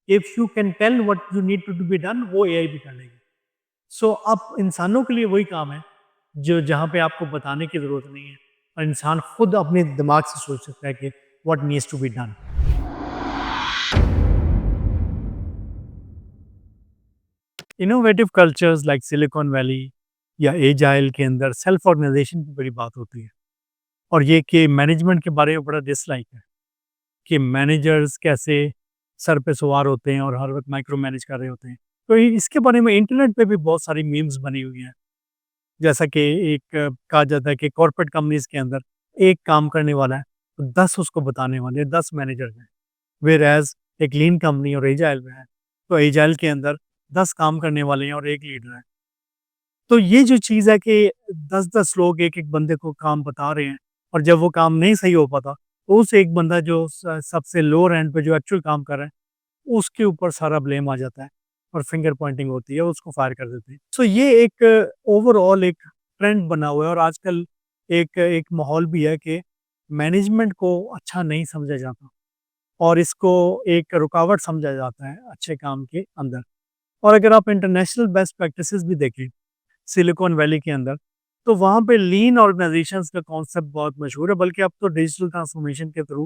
If you can tell what you need to be done, वो AI भी कर लेगी। सो अब इंसानों के लिए वही काम है जो जहाँ पे आपको बताने की ज़रूरत नहीं है और इंसान खुद अपने दिमाग से सोच सकता है कि what needs to be done. Innovative cultures like Silicon Valley या एजाइल के अंदर सेल्फ ऑर्गेनाइजेशन की बड़ी बात होती है, और ये कि मैनेजमेंट के बारे में बड़ा डिसलाइक है कि मैनेजर्स कैसे सर पे सवार होते हैं और हर वक्त माइक्रो मैनेज कर रहे होते हैं। तो इसके बारे में इंटरनेट पे भी बहुत सारी मीम्स बनी हुई हैं। जैसा कि एक कहा जाता है कि कॉर्पोरेट कंपनीज के अंदर एक काम करने वाला है तो 10 उसको बताने वाले हैं, 10 मैनेजर हैं। वेयर एज एक लीन कंपनी और एजाइल में है तो एजाइल के अंदर 10 काम करने वाले हैं और एक लीडर है। तो ये जो चीज़ है कि 10-10 लोग एक-एक बंदे को काम बता रहे हैं, और जब वो काम नहीं सही हो पाता, तो उस एक बंदा जो सबसे लोअर एंड पे जो एक्चुअल काम कर रहा है, उसके ऊपर सारा ब्लेम आ जाता है और फिंगर पॉइंटिंग होती है, उसको फायर कर देते हैं। सो ये एक ओवरऑल एक ट्रेंड बना हुआ है, और आजकल एक एक माहौल भी है कि मैनेजमेंट को अच्छा नहीं समझा जाता और इसको एक रुकावट समझा जाता है अच्छे काम के अंदर। और अगर आप इंटरनेशनल बेस्ट प्रैक्टिसेस भी देखें सिलिकॉन वैली के अंदर, तो वहाँ पे लीन ऑर्गेनाइजेशंस का कॉन्सेप्ट बहुत मशहूर है, बल्कि अब तो डिजिटल ट्रांसफॉर्मेशन के थ्रू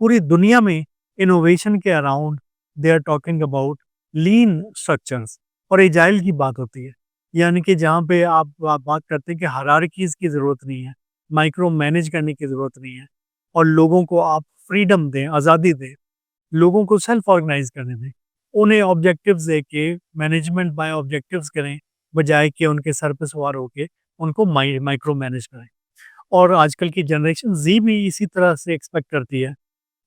पूरी दुनिया में इनोवेशन के around they are talking about lean structures और एजाइल की बात होती है। यानी कि जहाँ पे आप बात करते हैं कि हायरार्कीज की ज़रूरत नहीं है, माइक्रो मैनेज करने की ज़रूरत नहीं है, और लोगों को आप फ्रीडम दें, आज़ादी दें, लोगों को सेल्फ ऑर्गेनाइज करने दें, उन्हें ऑब्जेक्टिव्स दे के मैनेजमेंट बाय ऑब्जेक्टिव्स करें, बजाय कि उनके सर पे सवार होके उनको माइक्रो मैनेज करें। और आजकल की जनरेशन ज़ी भी इसी तरह से एक्सपेक्ट करती है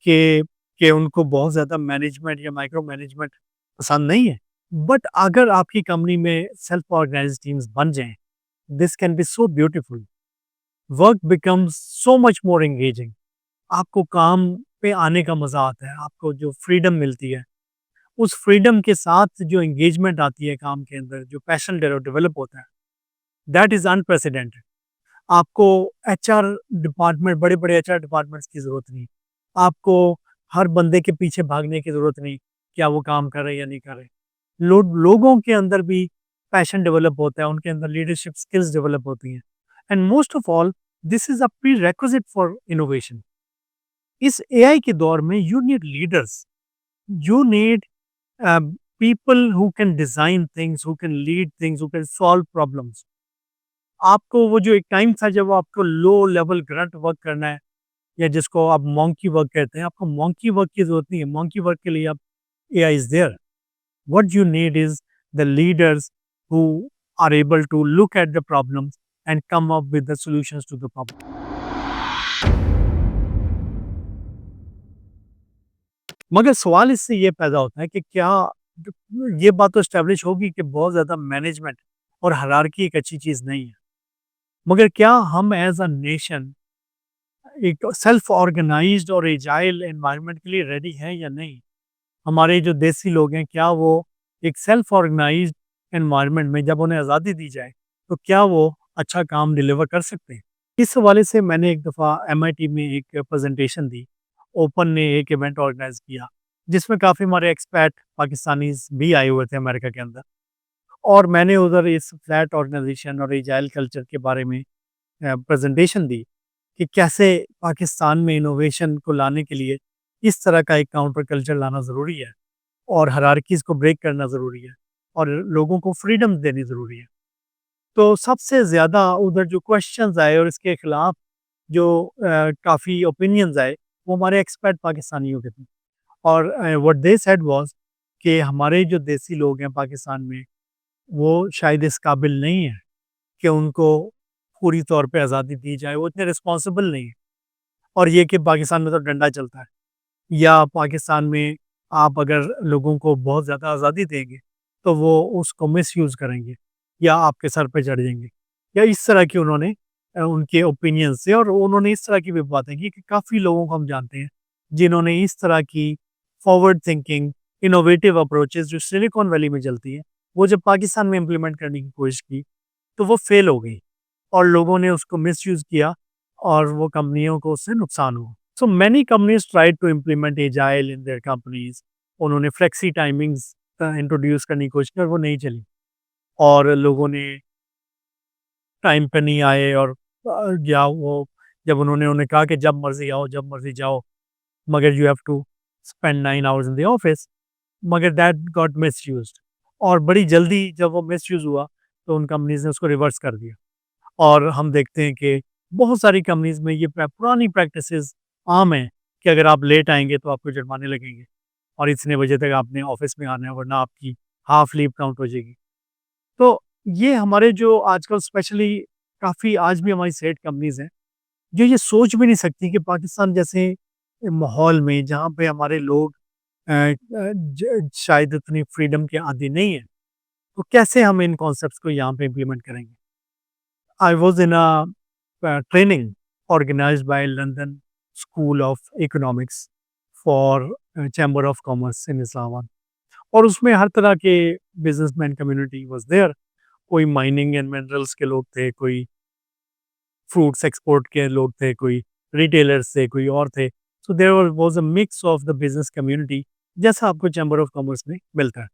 कि उनको बहुत ज़्यादा मैनेजमेंट या माइक्रो मैनेजमेंट पसंद नहीं है। बट अगर आपकी कंपनी में सेल्फ ऑर्गेनाइज्ड टीम्स बन जाएँ, this can be so beautiful. Work becomes so much more engaging. आपको काम पे आने का मज़ा आता है, आपको जो फ्रीडम मिलती है, उस फ्रीडम के साथ जो एंगेजमेंट आती है काम के अंदर, जो पैशन डेवलप होता है, दैट इज़ अनप्रेसिडेंटेड। आपको एचआर डिपार्टमेंट, बड़े-बड़े एचआर डिपार्टमेंट्स की ज़रूरत नहीं। आपको हर बंदे के पीछे भागने की ज़रूरत नहीं, क्या वो काम कर रहे हैं या नहीं कर रहे। लोगों के अंदर भी पैशन डेवलप होता है, उनके अंदर लीडरशिप स्किल्स डेवलप होती हैं। And most of all, this is a prerequisite for innovation. इस एआई के दौर में you need leaders, you need people who can design things, who can lead things, who can solve problems. आपको वो जो एक टाइम था जब आपको लो लेवल ग्रंट वर्क करना है, या जिसको आप मॉन्की वर्क कहते हैं, आपको मॉन्की वर्क की ज़रूरत नहीं है। मॉन्की वर्क के लिए आप AI is there. What you need is the leaders who are able to look at the problems and come up with the solutions to the problem. मगर सवाल इससे ये पैदा होता है कि क्या ये बात तो एस्टेब्लिश होगी कि बहुत ज़्यादा मैनेजमेंट और हायरार्की एक अच्छी चीज़ नहीं है। मगर क्या हम एज़ अ नेशन एक सेल्फ ऑर्गेनाइज्ड और एजाइल एनवायरनमेंट के लिए रेडी हैं या नहीं? हमारे जो देसी लोग हैं, क्या वो एक सेल्फ ऑर्गेनाइज्ड एनवायरनमेंट में जब उन्हें आज़ादी दी जाए, तो क्या वो अच्छा काम डिलीवर कर सकते हैं? इस हवाले से मैंने एक दफ़ा एमआईटी में एक प्रेज़ेंटेशन दी। ओपन ने एक इवेंट ऑर्गेनाइज़ किया, जिसमें काफ़ी हमारे एक्सपैट पाकिस्तानीज़ भी आए हुए थे अमेरिका के अंदर, और मैंने उधर इस फ्लैट ऑर्गेनाइजेशन और एजाइल कल्चर के बारे में प्रेज़ेंटेशन दी कि कैसे पाकिस्तान में इनोवेशन को लाने के लिए इस तरह का एक काउंटर कल्चर लाना ज़रूरी है, और हायरार्कीज़ को ब्रेक करना ज़रूरी है, और लोगों को फ्रीडम देनी ज़रूरी है। तो सबसे ज़्यादा उधर जो क्वेश्चंस आए और इसके खिलाफ जो काफ़ी ओपिनियंस आए, वो हमारे एक्सपर्ट पाकिस्तानियों के थे। और व्हाट दे सेड वाज़ कि हमारे जो देसी लोग हैं पाकिस्तान में, वो शायद इस काबिल नहीं है कि उनको पूरी तौर पे आज़ादी दी जाए, वो इतने रिस्पॉन्सिबल नहीं है। और ये कि पाकिस्तान में तो डंडा चलता है, या पाकिस्तान में आप अगर लोगों को बहुत ज़्यादा आज़ादी देंगे, तो वो उसको मिसयूज़ करेंगे या आपके सर पे चढ़ जाएँगे। या इस तरह की उन्होंने उनके ओपिनियंस थे, और उन्होंने इस तरह की भी बातें की कि काफ़ी लोगों को हम जानते हैं, जिन्होंने इस तरह की फॉरवर्ड थिंकिंग, इनोवेटिव अप्रोचेज़ जो सिलिकॉन वैली में चलती हैं, वो जब पाकिस्तान में इम्प्लीमेंट करने की कोशिश की, तो वो फ़ेल हो गई, और लोगों ने उसको मिसयूज़ किया, और वो कंपनियों को उससे नुकसान हुआ। So many companies tried to implement agile in their companies. उन्होंने फ्लेक्सी टाइमिंग्स इंट्रोड्यूस करने की कोशिश की और वो नहीं चली, और लोगों ने टाइम पे नहीं आए, और या वो जब उन्होंने उन्हें कहा कि जब मर्ज़ी आओ, जब मर्ज़ी जाओ, मगर you have to spend 9 hours in the office, मगर दैट गॉट मिसयूज्ड, और बड़ी जल्दी जब वो मिसयूज़ हुआ, तो उन कंपनीज़ ने उसको रिवर्स कर दिया। और हम देखते हैं कि बहुत सारी कंपनीज़ में ये पुरानी प्रैक्टिसेस आम हैं कि अगर आप लेट आएँगे तो आपको जुर्माने लगेंगे, और इतने बजे तक आपने ऑफ़िस में आना है, वरना आपकी हाफ़ लीव काउंट हो जाएगी। तो ये हमारे जो आजकल स्पेशली काफ़ी आज भी हमारी सेठ कंपनीज़ हैं, जो ये सोच भी नहीं सकती कि पाकिस्तान जैसे माहौल में जहाँ पे हमारे लोग शायद इतनी फ्रीडम के आदी नहीं है, तो कैसे हम इन कॉन्सेप्ट्स को यहाँ पे इम्प्लीमेंट करेंगे। I was in a training organized by London School of Economics for Chamber of Commerce in Islamabad, और उसमें हर तरह के बिजनेसमैन कम्युनिटी वाज देयर। कोई माइनिंग एंड मिनरल्स के लोग थे, कोई फ्रूट्स एक्सपोर्ट के लोग थे, कोई रिटेलर्स थे, कोई और थे। So there was a mix of the business community, जैसा आपको चैम्बर ऑफ कॉमर्स में मिलता है।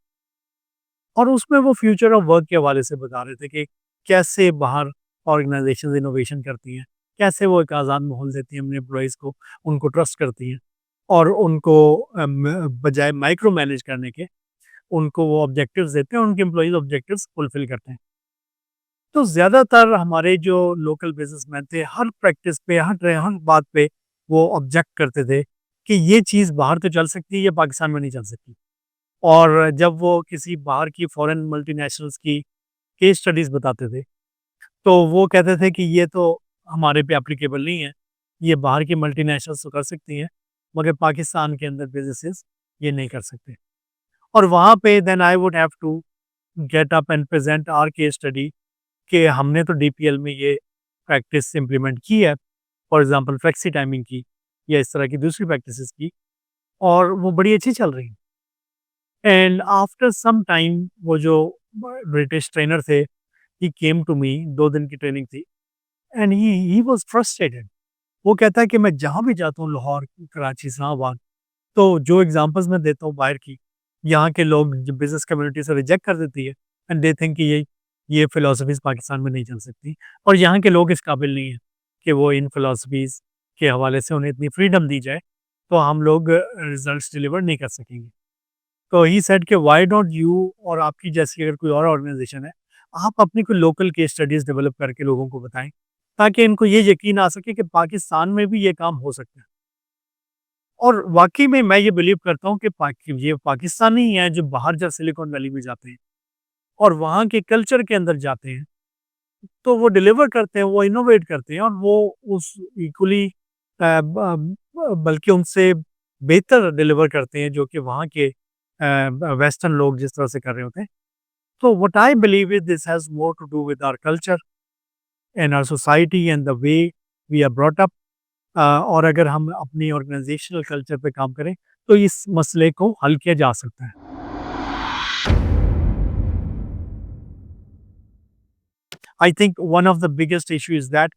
और उसमें वो फ्यूचर ऑफ वर्क के हवाले से बता रहे थे कि कैसे बाहर ऑर्गेनाइजेशंस इनोवेशन करती हैं, कैसे वो एक आज़ाद माहौल देती हैं अपने एम्प्लॉइज़ को, उनको ट्रस्ट करती हैं, और उनको बजाय माइक्रो मैनेज करने के उनको वो ऑब्जेक्टिव्स देते हैं, और उनके एम्प्लॉइज़ ऑब्जेक्टिव्स फुलफिल करते हैं। तो ज़्यादातर हमारे जो लोकल बिज़नेसमैन थे, हर प्रैक्टिस पे, हर बात पे वो ऑब्जेक्ट करते थे कि ये चीज़ बाहर तो चल सकती है, ये पाकिस्तान में नहीं चल सकती। और जब वो किसी बाहर की फॉरेन मल्टीनेशनल्स की केस स्टडीज़ बताते थे, तो वो कहते थे कि ये तो हमारे पे एप्लीकेबल नहीं है, ये बाहर की मल्टीनेशनल्स तो कर सकती हैं, मगर पाकिस्तान के अंदर बिज़नेसेस ये नहीं कर सकते। और वहाँ पे then I would have to get up and present our case study कि हमने तो डीपीएल में ये प्रैक्टिस इम्प्लीमेंट की है, फॉर एग्ज़ाम्पल फ्लेक्सी टाइमिंग की, या इस तरह की दूसरी प्रैक्टिसेस की, और वो बड़ी अच्छी चल रही हैं। एंड आफ्टर सम टाइम वो जो ब्रिटिश ट्रेनर थे, ही केम टू मी, 2 दिन की ट्रेनिंग थी, एंड ही वाज़ फ्रस्ट्रेटेड। वो कहता है कि मैं जहाँ भी जाता हूँ, लाहौर, कराची, इस्लामाबाद, तो जो एग्ज़ाम्पल्स मैं देता हूँ बाहर की, यहाँ के लोग जो बिज़नेस कम्युनिटी से रिजेक्ट कर देती है, एंड दे थिंक कि ये फिलॉसफीज़ पाकिस्तान में नहीं चल सकती, और यहाँ के लोग इस काबिल नहीं हैं कि वो इन फिलॉसफीज़ के हवाले से उन्हें इतनी फ्रीडम दी जाए, तो हम लोग रिज़ल्ट्स डिलीवर नहीं कर सकेंगे। तो ही सेड कि व्हाई डोंट यू, और आपकी जैसी अगर कोई और ऑर्गेनाइजेशन है, आप अपनी कोई लोकल केस स्टडीज़ डेवलप करके लोगों को बताएँ, ताकि इनको ये यकीन आ सके कि पाकिस्तान में भी ये काम हो सकता है। और वाक़ई में मैं ये बिलीव करता हूँ कि ये पाकिस्तानी हैं जो बाहर जब सिलिकॉन वैली में जाते हैं और वहाँ के कल्चर के अंदर जाते हैं, तो वो डिलीवर करते हैं, वो इनोवेट करते हैं, और वो उस इक्वली बल्कि उनसे बेहतर डिलीवर करते हैं जो कि वहाँ के वेस्टर्न लोग जिस तरह से कर रहे होते हैं। तो what I believe is this has more to do with our culture and our society and the way we are brought up. और अगर हम अपनी ऑर्गेनाइजेशनल कल्चर पे काम करें, तो इस मसले को हल किया जा सकता है। I think one of the biggest issue is that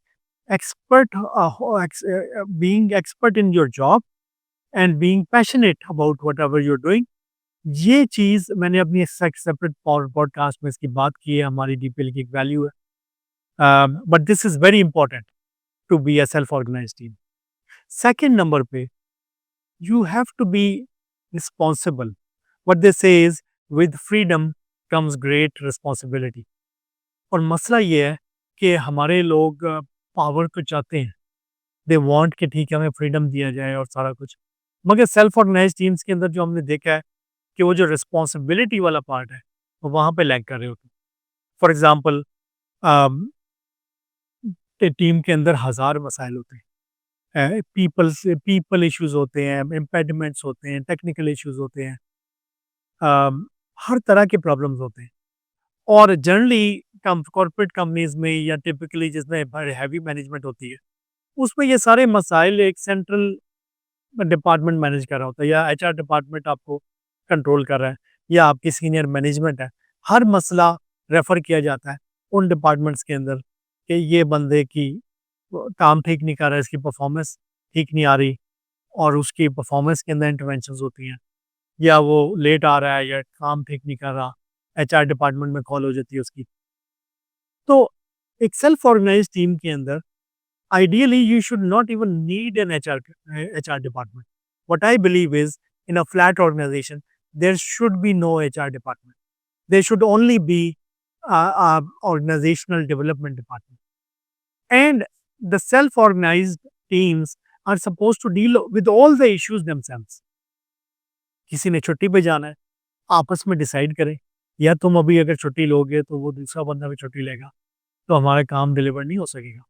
being expert in your job and being passionate about whatever you're doing, ये चीज़ मैंने अपनी सेपरेट पॉडकास्ट में इसकी बात की है, हमारी डीपीएल की एक वैल्यू है। But this is very important to be a self organized team. Second number पे, you have to be responsible. What they say is, with freedom comes great responsibility. और मसला ये है कि हमारे लोग पावर को चाहते हैं, दे वांट कि ठीक है हमें फ्रीडम दिया जाए और सारा कुछ, मगर सेल्फ ऑर्गेनाइज्ड टीम्स के अंदर जो हमने देखा है कि वो जो रिस्पॉन्सिबिलिटी वाला पार्ट है, वो वहाँ पे लैग कर रहे होते हैं। फॉर एग्जांपल, टीम के अंदर हज़ार मसाइल होते हैं, पीपल इश्यूज होते हैं, इम्पेडिमेंट्स होते हैं, टेक्निकल इश्यूज होते हैं, हर तरह के प्रॉब्लम्स होते हैं। और जनरली कॉर्पोरेट कंपनीज में या टिपिकली जिसमें हैवी मैनेजमेंट होती है, उसमें ये सारे मसाइल एक सेंट्रल डिपार्टमेंट मैनेज कर रहा होता है, या एचआर डिपार्टमेंट आपको कंट्रोल कर रहा है, या आपकी सीनियर मैनेजमेंट है। हर मसला रेफर किया जाता है उन डिपार्टमेंट्स के अंदर कि ये बंदे की काम ठीक नहीं कर रहा है, इसकी परफॉर्मेंस ठीक नहीं आ रही, और उसकी परफॉर्मेंस के अंदर इंटरवेंशंस होती हैं। या वो लेट आ रहा है या काम ठीक नहीं कर रहा, एचआर डिपार्टमेंट में कॉल हो जाती है उसकी। तो एक सेल्फ ऑर्गेनाइज टीम के अंदर ideally you should not even need an HR department. What I believe is, in a flat organization there should be no HR department. There should only be a organizational development department, and the self organized teams are supposed to deal with all the issues themselves. किसी ने छुट्टी पे जाना है, आपस में decide करें, या तुम अभी अगर छुट्टी लोगे तो वो दूसरा बंदा भी छुट्टी लेगा, तो हमारा काम डिलीवर नहीं हो सकेगा।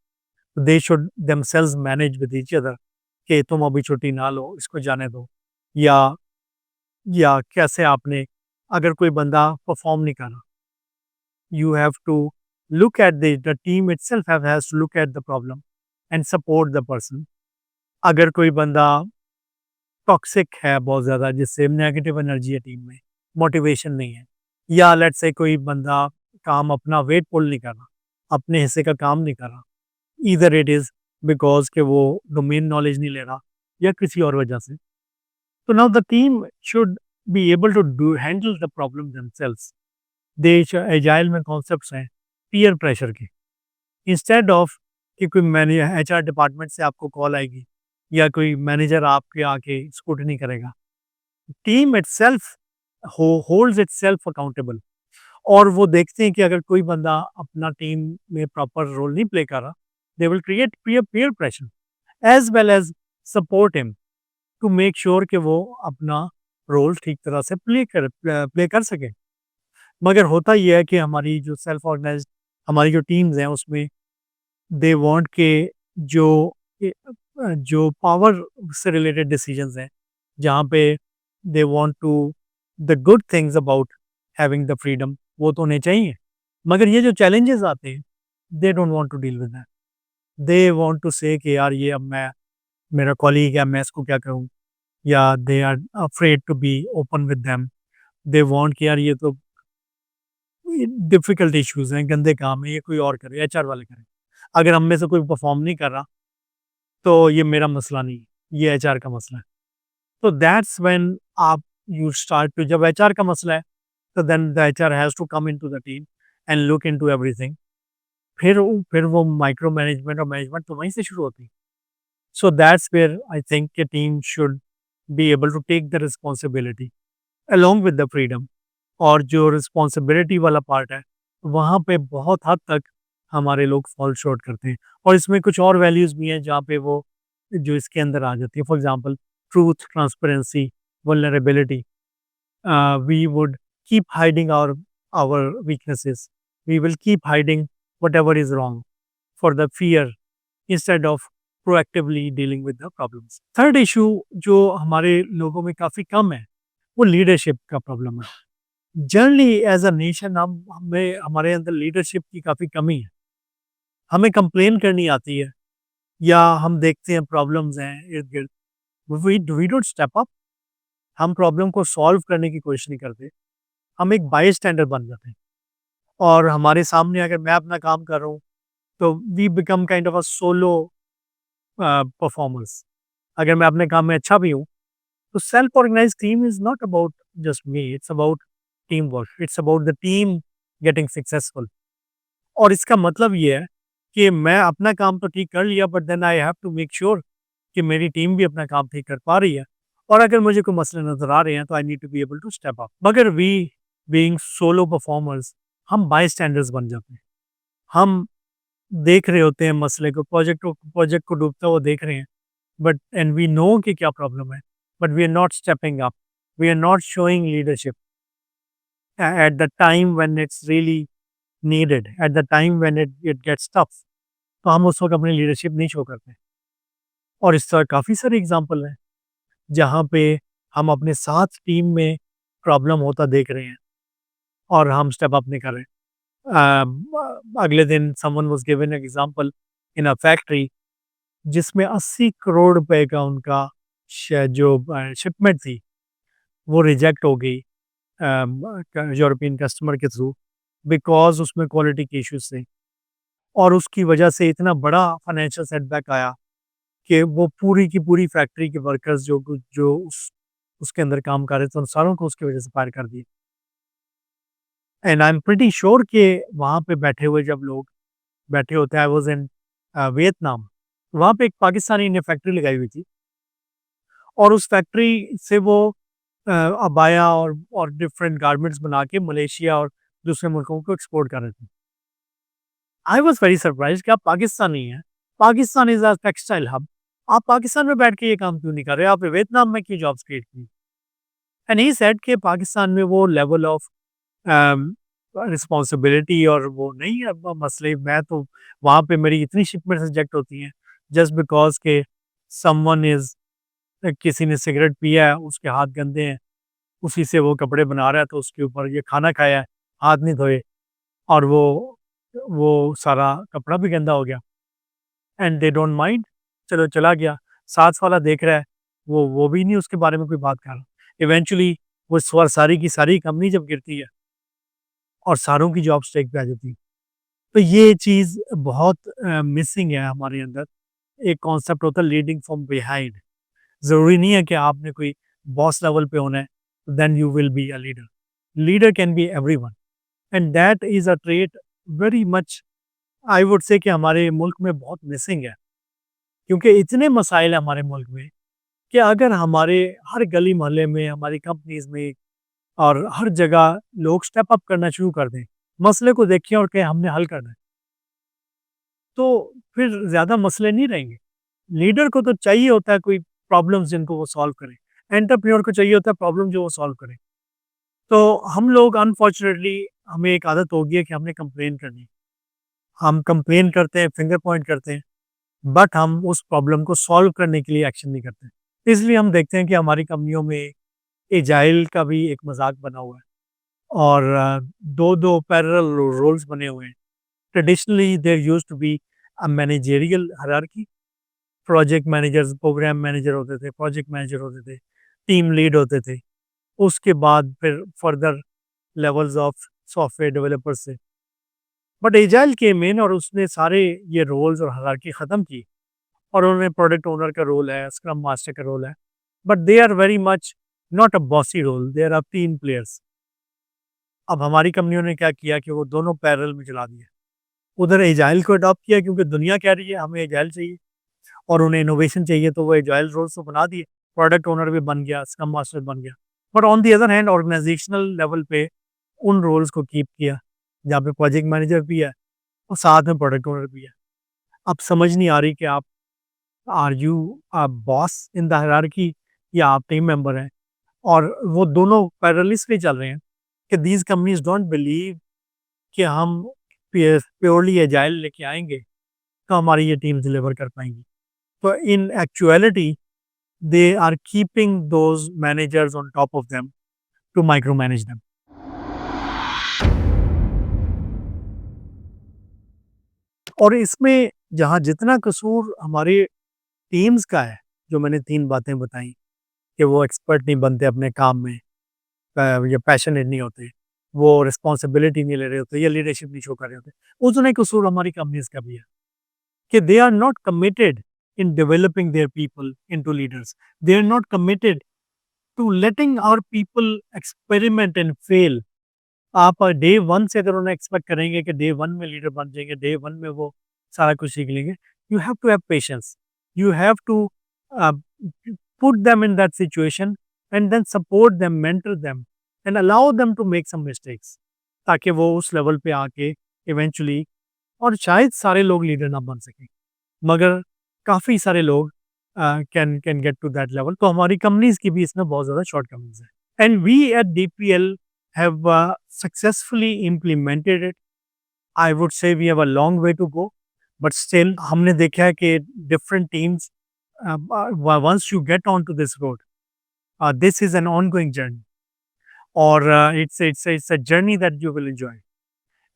They should themselves manage with each other कि तुम अभी छुट्टी ना लो, इसको जाने दो, या कैसे आपने, अगर कोई बंदा परफॉर्म नहीं कर रहा, you have to look at the team itself has to look at the problem and support the person. अगर कोई बंदा टॉक्सिक है बहुत ज़्यादा, जिससे नेगेटिव एनर्जी है टीम में, मोटिवेशन नहीं है, या लेट्स से कोई बंदा काम अपना वेट पुल नहीं कर रहा, अपने हिस्से का काम नहीं कर रहा, ईदर इट इज़ बिकॉज कि वो डोमेन नॉलेज नहीं ले रहा या किसी और वजह से, तो now the team should be able to do handle the problem themselves. They agile में कॉन्सेप्ट्स हैं पीयर प्रेशर के। इंस्टेड ऑफ कि कोई मैनेजर एचआर डिपार्टमेंट से आपको कॉल आएगी या कोई मैनेजर आपके आके स्क्रूटनी करेगा, team itself holds itself accountable, और वो देखते हैं कि अगर कोई बंदा अपना टीम में प्रॉपर रोल नहीं प्ले कर रहा, they will create peer pressure as well as support him to make sure कि वो अपना रोल ठीक तरह से प्ले कर सके। मगर होता ये है कि हमारी जो सेल्फ ऑर्गेनाइज्ड हमारी जो टीम्स हैं उसमें दे वांट के जो जो पावर से रिलेटेड डिसीजंस हैं, जहाँ पे they want to the good things about having the freedom, वो तो होने चाहिए, मगर ये जो चैलेंजेस आते हैं they don't want to deal with that. They want to say कि यार ये अब मैं, मेरा कॉलीग है, मैं इसको क्या करूँ, या they are afraid to be open with them. They want कि यार ये तो डिफिकल्ट इश्यूज हैं, गंदे काम है, ये कोई और करे, एचआर वाले करें। अगर हम में से कोई परफॉर्म नहीं कर रहा तो ये मेरा मसला नहीं है, ये एचआर का मसला है। तो दैट्स व्हेन आप यू स्टार्ट टू, जब एचआर का मसला है तो then the HR has to come into the team and look into everything. फिर वो माइक्रो मैनेजमेंट और मैनेजमेंट तो वहीं से शुरू होती है। So that's where I think a team should be able to take the responsibility along with the freedom. और जो रिस्पॉन्सिबिलिटी वाला पार्ट है, वहाँ पे बहुत हद तक हमारे लोग फॉल शॉर्ट करते हैं, और इसमें कुछ और वैल्यूज़ भी हैं जहाँ पे वो जो इसके अंदर आ जाती है। For example truth, transparency, vulnerability. We would keep hiding our weaknesses. We will keep hiding whatever is wrong for the fear instead of proactively dealing with the problems. Third issue जो हमारे लोगों में काफ़ी कम है, वो लीडरशिप का problem है। Generally as a nation हमें हमारे अंदर लीडरशिप की काफ़ी कमी है। हमें कंप्लेन करनी आती है, या हम देखते हैं प्रॉब्लम्स हैं इर्द गिर्द, वी डोंट स्टेप अप। हम प्रॉब्लम को सॉल्व करने की कोशिश नहीं करते, हम एक बाई स्टैंडर्ड बन जाते हैं, और हमारे सामने अगर मैं अपना काम कर रहा हूँ तो we become kind of a solo performers. अगर मैं अपने काम में अच्छा भी हूँ, तो self organized team is not about just me, it's about team work, it's about the team getting successful. और इसका मतलब ये है कि मैं अपना काम तो ठीक कर लिया, but then I have to make sure कि मेरी टीम भी अपना काम ठीक कर पा रही है, और अगर मुझे कोई मसले नजर आ रहे हैं तो I need to be able to step up. मगर वी बीइंग सोलो परफॉर्मर्स, हम बाय स्टैंडर्ड्स बन जाते हैं। हम देख रहे होते हैं मसले को, प्रोजेक्ट को डूबता हुआ देख रहे हैं, बट एंड वी नो कि क्या प्रॉब्लम है, but we are not stepping up, we are not showing leadership at the time when it's really needed, at the time when it gets tough, तो हम उस वक्त अपनी लीडरशिप नहीं show करते। और इस तरह काफ़ी सारे एग्जांपल हैं जहाँ पे हम अपने साथ टीम में प्रॉब्लम होता देख रहे हैं और हम स्टेप अप नहीं कर रहे। अगले दिन someone was given example in a factory जिसमें 80 करोड़ रुपए का उनका जो शिपमेंट थी वो रिजेक्ट हो गई यूरोपियन कस्टमर के थ्रू, बिकॉज उसमें क्वालिटी के इश्यूज थे, और उसकी वजह से इतना बड़ा फाइनेंशियल सेटबैक आया कि वो पूरी की पूरी फैक्ट्री के वर्कर्स जो जो उस उसके अंदर काम कर रहे थे, उन सारों को उसकी वजह से फायर कर दिया। And I am pretty sure कि वहाँ पे बैठे हुए जब लोग बैठे होते हैं, आई वाज़ इन वियतनाम, वहाँ पे एक पाकिस्तानी ने फैक्ट्री लगाई हुई थी और उस फैक्ट्री से वो अबाया और डिफरेंट गारमेंट्स बना के मलेशिया और दूसरे मुल्कों को एक्सपोर्ट कर रहे थे। आई वाज़ वेरी सरप्राइज़्ड कि आप पाकिस्तानी हैं, Pakistan is a textile hub, आप पाकिस्तान में बैठ के ये काम क्यों नहीं कर रहे? आप वियतनाम में क्यों जॉब्स क्रिएट की? एंड ही सेड कि पाकिस्तान में वो लेवल ऑफ रिस्पॉन्सिबिलिटी और वो नहीं है मसले, मैं तो वहाँ पे मेरी इतनी शिपमेंट्स रिजेक्ट होती हैं जस्ट बिकॉज़ के समवन इज़ किसी ने सिगरेट पिया है, उसके हाथ गंदे हैं, उसी से वो कपड़े बना रहा है तो उसके ऊपर ये खाना खाया है, हाथ नहीं धोए और वो सारा कपड़ा भी गंदा हो गया एंड दे डोंट माइंड, चलो चला गया। साथ वाला देख रहा है, वो भी नहीं उसके बारे में कोई बात कर रहा। इवेंचुअली वो सारी की सारी कंपनी जब गिरती है और सारों की जॉब स्ट्राइक पे आ जाती है। तो ये चीज़ बहुत मिसिंग है हमारे अंदर। एक कॉन्सेप्ट होता है लीडिंग फ्रॉम बिहाइंड। ज़रूरी नहीं है कि आपने कोई बॉस लेवल पे होना है, then you will be a leader. Leader can be everyone and that is a trait very much I would say कि हमारे मुल्क में बहुत मिसिंग है। क्योंकि इतने मसाइल हैं हमारे मुल्क में कि अगर हमारे हर गली मोहल्ले में, हमारी कंपनीज़ में और हर जगह लोग स्टेप अप करना शुरू कर दें, मसले को देखें और कहें हमने हल करना है, तो फिर ज़्यादा मसले नहीं रहेंगे। लीडर को तो चाहिए होता है कोई प्रॉब्लम्स जिनको वो सॉल्व करे। एंटरप्रेन्योर को चाहिए होता है प्रॉब्लम जो वो सॉल्व करे। तो हम लोग अनफॉर्चुनेटली हमें एक आदत हो गई है कि हमने कंप्लेन करनी। हम कंप्लेन करते हैं, फिंगर पॉइंट करते हैं, बट हम उस प्रॉब्लम को सॉल्व करने के लिए एक्शन नहीं करते। इसलिए हम देखते हैं कि हमारी कंपनियों में एजाइल का भी एक मज़ाक बना हुआ है और 2-2 पैरेलल रोल्स बने हुए हैं। Traditionally there used to be a managerial hierarchy, project managers, program manager होते थे, प्रोजेक्ट मैनेजर होते थे, टीम लीड होते थे। उसके बाद फिर further levels of software developers थे। बट एजाइल केम इन और उसने सारे ये रोल्स और हायरार्की ख़त्म की और उन्होंने प्रोडक्ट ओनर का रोल है, स्क्रम मास्टर का रोल है, but they are very much not a bossy role, they are a team players. अब हमारी कंपनियों ने क्या किया कि वो दोनों पैरेलल में चला दिए। उधर एजाइल को अडॉप्ट किया क्योंकि दुनिया कह रही है हमें एजाइल चाहिए और उन्हें इनोवेशन चाहिए, तो वो एजाइल रोल्स तो बना दिए। प्रोडक्ट ओनर भी बन गया, स्क्रम मास्टर बन गया। But on the other hand organizational level पे उन रोल्स को कीप किया, जहाँ पे प्रोजेक्ट मैनेजर भी है और साथ में प्रोडक्ट ओनर भी है। अब समझ नहीं आ रही कि आप are you a boss in the hierarchy या आप टीम मेंबर हैं, और वो दोनों पैरेलल इसलिए चल रहे हैं कि दीज कंपनीज डोंट बिलीव कि हम प्योरली एजाइल लेके आएँगे, तो हमारी ये टीम डिलीवर कर पाएँगी। तो इन actuality they are keeping those managers on top of them to micromanage them. और इसमें जहाँ जितना कसूर हमारी टीम्स का है, जो मैंने 3 बातें बताई कि वो एक्सपर्ट नहीं बनते अपने काम में, या पैशनेट नहीं होते, वो रिस्पॉन्सिबिलिटी नहीं ले रहे होते या लीडरशिप नहीं शो कर रहे होते। उतना ही कसूर हमारी कंपनीज़ का भी है कि they are not committed in developing their people into leaders. They are not committed to letting our people experiment and fail. आप डे 1 से अगर उन्हें एक्सपेक्ट करेंगे कि डे 1 में लीडर बन जाएँगे, डे 1 में वो सारा कुछ सीख लेंगे, you have to have patience, you have to uh, put them in that situation and then support them, mentor them and allow them to make some mistakes, ताकि वो उस लेवल पे आके इवेंचुअली, और शायद सारे लोग लीडर ना बन सकें, मगर काफ़ी सारे लोग can can get to that level. तो हमारी कंपनीज़ की भी इसमें बहुत ज़्यादा शॉर्टकमिंग्स हैं and we at DPL have successfully implemented it. I would say we have a long way to go, but still हमने देखा है कि different teams once you get onto this road, this is an ongoing journey, or it's a journey that you will enjoy.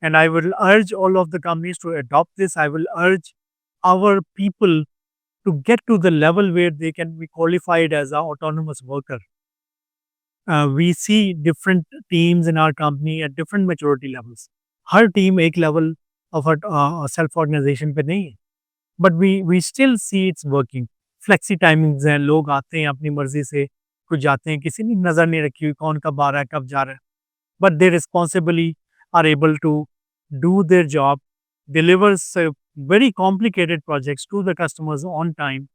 And I will urge all of the companies to adopt this. I will urge our people to get to the level where they can be qualified as an autonomous worker. We see different teams in our company at different maturity levels. हर team एक level of self organisation पे नहीं है, but we still see it's working. Flexi timings हैं, लोग आते हैं अपनी मर्जी से, कुछ जाते हैं, किसी ने नज़र नहीं रखी हुई कौन कब आ रहा है, कब जा रहा है। But they responsibly are able to do their job, delivers very complicated projects to the customers on time.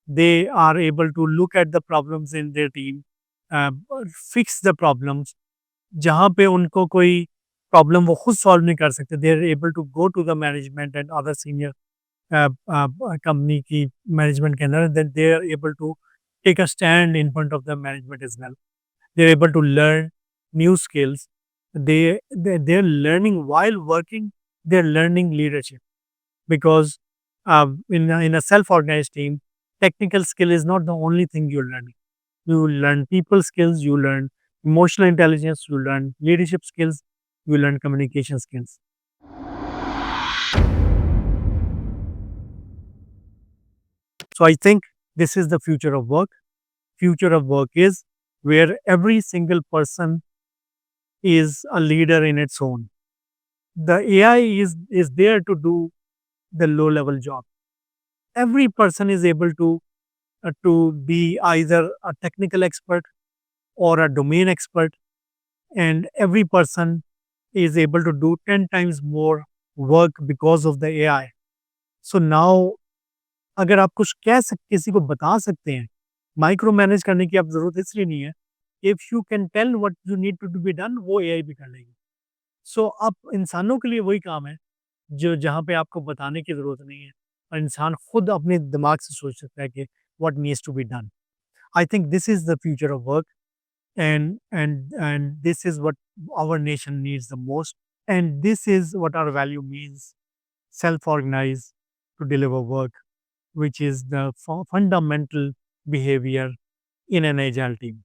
They are able to look at the problems in their team, uh, fix the problems. जहाँ पे उनको कोई problem वो खुद solve नहीं कर सकते, they are able to go to the management and other senior company की मैनेजमेंट के अंदर, then they are able to take a stand in front of the management as well. They're able to learn new skills. They're learning while working. They're learning leadership because in a self-organized team, technical skill is not the only thing you're learning. You learn people skills. You learn emotional intelligence. You learn leadership skills. You learn communication skills. So I think this is the future of work. Future of work is where every single person is a leader in its own. The AI is there to do the low level job. Every person is able to be either a technical expert or a domain expert, and every person is able to do 10 times more work because of the AI. So now अगर आप कुछ किसी को बता सकते हैं, micro manage करने की आप ज़रूरत इसलिए नहीं है, if you can tell what you need to be done, वो एआई भी कर लेगी. सो अब इंसानों के लिए वही काम है जो जहाँ पे आपको बताने की ज़रूरत नहीं है और इंसान खुद अपने दिमाग से सोच सकता है कि what needs to be done. I think this is the future of work, and this is what our nation needs the most, and this is what our value means: self-organize to deliver work, which is the fundamental behavior in an agile team.